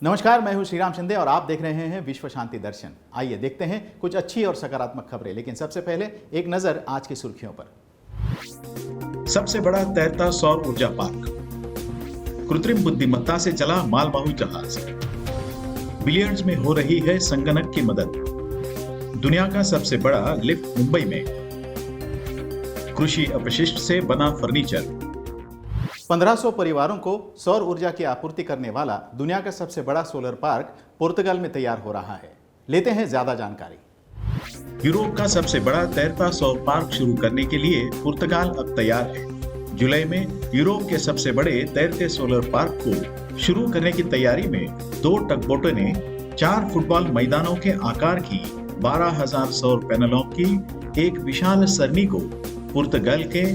नमस्कार, मैं हूं श्रीराम शिंदे और आप देख रहे हैं विश्व शांति दर्शन। आइए देखते हैं कुछ अच्छी और सकारात्मक खबरें, लेकिन सबसे पहले एक नजर आज की सुर्खियों पर। सबसे बड़ा तैरता सौर ऊर्जा पार्क, कृत्रिम बुद्धिमत्ता से चला मालवाहू जहाज, बिलियर्ड्स में हो रही है संगणक की मदद, दुनिया का सबसे बड़ा लिफ्ट मुंबई में, कृषि अपशिष्ट से बना फर्नीचर, 1500 परिवारों को सौर ऊर्जा की आपूर्ति करने वाला दुनिया का सबसे बड़ा सोलर पार्क पुर्तगाल में तैयार हो रहा है। लेते हैं ज्यादा जानकारी। यूरोप का सबसे बड़ा तैरता सौर पार्क शुरू करने के लिए पुर्तगाल अब तैयार है। जुलाई में यूरोप के सबसे बड़े तैरते सोलर पार्क को शुरू करने की तैयारी में 2 टगबोटों ने 4 फुटबॉल मैदानों के आकार की 12,000 सौर पैनलों की एक विशाल सरणी को पुर्तगाल के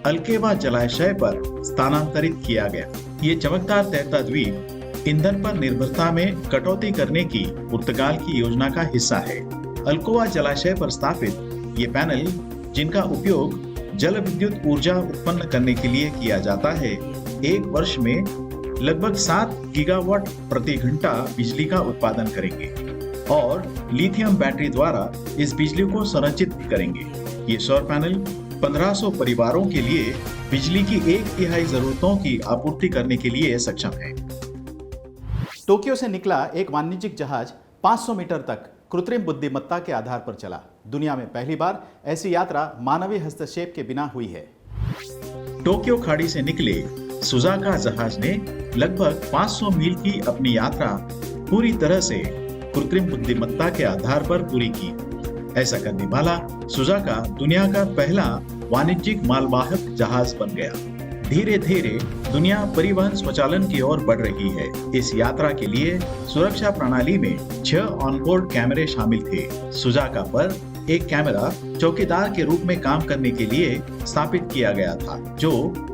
अल्केवा जलाशय पर स्थानांतरित किया गया। ये चमकदार तैरता द्वीप ईंधन पर निर्भरता में कटौती करने की पुर्तगाल की योजना का हिस्सा है। अल्कोवा जलाशय पर स्थापित ये पैनल, जिनका उपयोग जल विद्युत ऊर्जा उत्पन्न करने के लिए किया जाता है, एक वर्ष में लगभग 7 गीगावाट प्रति घंटा बिजली का उत्पादन करेंगे और लिथियम बैटरी द्वारा इस बिजली को संरक्षित करेंगे। ये सौर पैनल 1500 परिवारों के लिए बिजली की 1/3 जरूरतों की आपूर्ति करने के लिए सक्षम है। टोक्यो से निकला एक वाणिज्यिक जहाज 500 मीटर तक कृत्रिम बुद्धिमत्ता के आधार पर चला। दुनिया में पहली बार ऐसी यात्रा मानवीय हस्तक्षेप के बिना हुई है। टोक्यो खाड़ी से निकले सुजाका जहाज ने लगभग 500 मील की अपनी यात्रा पूरी तरह से कृत्रिम बुद्धिमत्ता के आधार पर पूरी की। ऐसा करने वाला सुजाका दुनिया का पहला वाणिज्यिक मालवाहक जहाज बन गया। धीरे धीरे दुनिया परिवहन स्वचालन की ओर बढ़ रही है। इस यात्रा के लिए सुरक्षा प्रणाली में 6 ऑनबोर्ड कैमरे शामिल थे। सुजाका पर एक कैमरा चौकीदार के रूप में काम करने के लिए स्थापित किया गया था, जो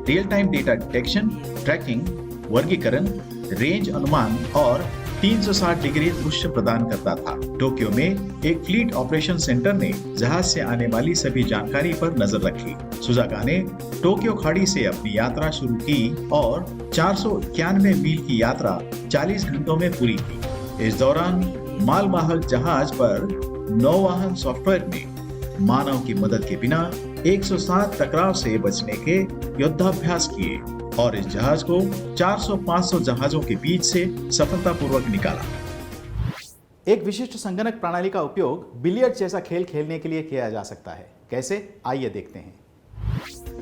real time data detection, tracking, वर्गीकरण, रेंज अनुमान और 360 डिग्री दृश्य प्रदान करता था। टोक्यो में एक फ्लीट ऑपरेशन सेंटर ने जहाज से आने वाली सभी जानकारी पर नजर रखी। सुजाका ने टोक्यो खाड़ी से अपनी यात्रा शुरू की और 491 मील की यात्रा 40 घंटों में पूरी की। इस दौरान मालवाहक जहाज पर नौवहन सॉफ्टवेयर ने मानव की मदद के बिना 107 टकराव से बचने के युद्धाभ्यास किए और इस जहाज को 400-500 जहाजों के बीच से सफलतापूर्वक निकाला। एक विशिष्ट संगणक प्रणाली का उपयोग बिलियर्ड जैसा खेल खेलने के लिए किया जा सकता है। कैसे? आइए देखते हैं।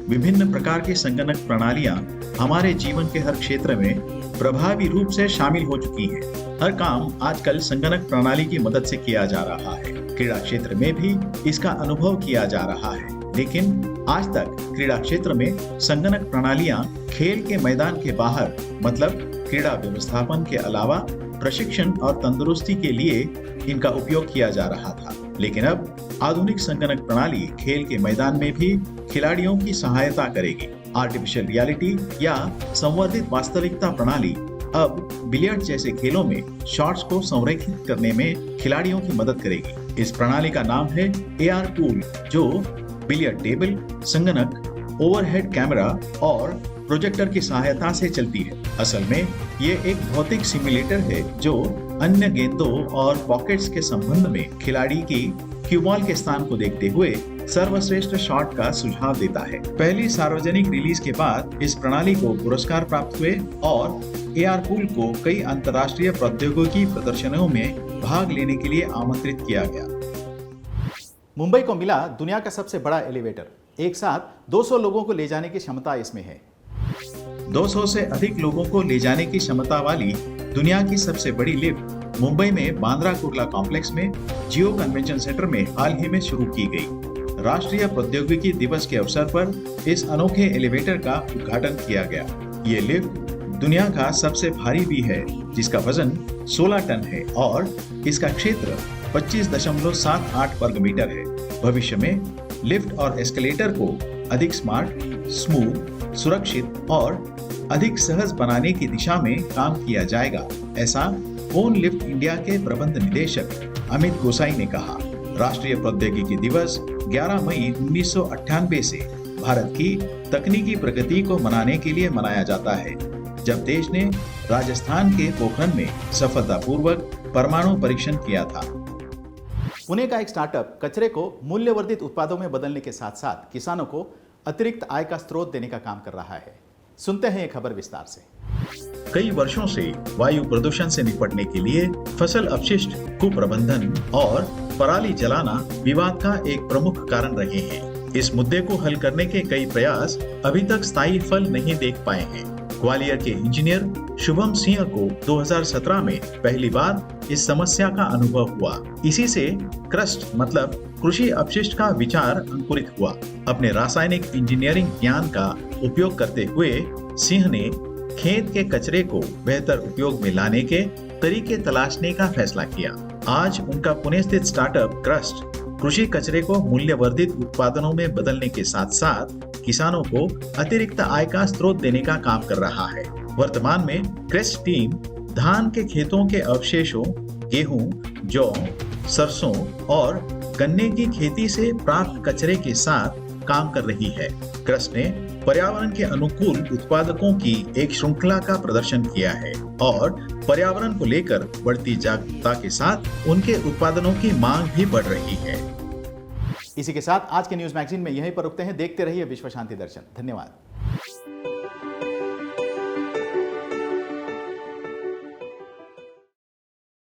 विभिन्न प्रकार की संगणक प्रणालियां हमारे जीवन के हर क्षेत्र में प्रभावी रूप से शामिल हो चुकी हैं। हर काम आजकल संगणक प्रणाली की मदद से किया जा रहा है। क्रीड़ा क्षेत्र में भी इसका अनुभव किया जा रहा है, लेकिन आज तक क्रीड़ा क्षेत्र में संगणक प्रणालियां खेल के मैदान के बाहर, मतलब क्रीड़ा व्यवस्थापन के अलावा प्रशिक्षण और तंदुरुस्ती के लिए इनका उपयोग किया जा रहा था। लेकिन अब आधुनिक संगणक प्रणाली खेल के मैदान में भी खिलाड़ियों की सहायता करेगी। आर्टिफिशियल रियलिटी या संवर्धित वास्तविकता प्रणाली अब बिलियर्ड जैसे खेलों में शॉट्स को संरेखित करने में खिलाड़ियों की मदद करेगी। इस प्रणाली का नाम है AR टूल, जो बिलियर्ड टेबल, संगणक, ओवरहेड कैमरा और प्रोजेक्टर की सहायता से चलती है। असल में ये एक भौतिक सिमुलेटर है जो अन्य गेंदों और पॉकेट्स के संबंध में खिलाड़ी की क्यू बॉल के स्थान को देखते हुए सर्वश्रेष्ठ शॉट का सुझाव देता है। पहली सार्वजनिक रिलीज के बाद इस प्रणाली को पुरस्कार प्राप्त हुए और AR टूल को कई अंतर्राष्ट्रीय प्रौद्योगिकी प्रदर्शनों में भाग लेने के लिए आमंत्रित किया गया। मुंबई को मिला दुनिया का सबसे बड़ा एलिवेटर। एक साथ 200 लोगों को ले जाने की क्षमता इसमें है। 200 से अधिक लोगों को ले जाने की क्षमता वाली दुनिया की सबसे बड़ी लिफ्ट मुंबई में बांद्रा कुर्ला कॉम्प्लेक्स में जियो कन्वेंशन सेंटर में हाल ही में शुरू की गई। राष्ट्रीय प्रौद्योगिकी दिवस के अवसर पर इस अनोखे एलिवेटर का उद्घाटन किया गया। ये लिफ्ट दुनिया का सबसे भारी भी है, जिसका वजन 16 टन है और इसका क्षेत्र 25.78 वर्ग मीटर है। भविष्य में लिफ्ट और एस्केलेटर को अधिक स्मार्ट, स्मूथ, सुरक्षित और अधिक सहज बनाने की दिशा में काम किया जाएगा, ऐसा ओन लिफ्ट इंडिया के प्रबंध निदेशक अमित गोसाई ने कहा। राष्ट्रीय प्रौद्योगिकी दिवस 11 मई 1998 से भारत की तकनीकी प्रगति को मनाने के लिए मनाया जाता है, जब देश ने राजस्थान के पोखरण में सफलतापूर्वक परमाणु परीक्षण किया था। पुणे का एक स्टार्टअप कचरे को मूल्यवर्धित उत्पादों में बदलने के साथ साथ किसानों को अतिरिक्त आय का स्रोत देने का काम कर रहा है। सुनते हैं ये खबर विस्तार से। कई वर्षों से वायु प्रदूषण से निपटने के लिए फसल अपशिष्ट कुप्रबंधन और पराली जलाना विवाद का एक प्रमुख कारण रहे हैं। इस मुद्दे को हल करने के कई प्रयास अभी तक स्थायी फल नहीं देख पाए हैं। ग्वालियर के इंजीनियर शुभम सिंह को 2017 में पहली बार इस समस्या का अनुभव हुआ। इसी से क्रस्ट मतलब कृषि अपशिष्ट का विचार अंकुरित हुआ। अपने रासायनिक इंजीनियरिंग ज्ञान का उपयोग करते हुए सिंह ने खेत के कचरे को बेहतर उपयोग में लाने के तरीके तलाशने का फैसला किया। आज उनका पुणे स्थित स्टार्टअप क्रस्ट कृषि कचरे को मूल्यवर्धित उत्पादनों में बदलने के साथ साथ किसानों को अतिरिक्त आय का स्रोत देने का काम कर रहा है। वर्तमान में क्रस्ट टीम धान के खेतों के अवशेषों, गेहूं, जौ, सरसों और गन्ने की खेती से प्राप्त कचरे के साथ काम कर रही है। क्रस्ट ने पर्यावरण के अनुकूल उत्पादकों की एक श्रृंखला का प्रदर्शन किया है और पर्यावरण को लेकर बढ़ती जागरूकता के साथ उनके उत्पादनों की मांग भी बढ़ रही है। इसी के साथ आज के न्यूज मैगजीन में यहीं पर रुकते हैं। देखते रहिए विश्व शांति दर्शन। धन्यवाद।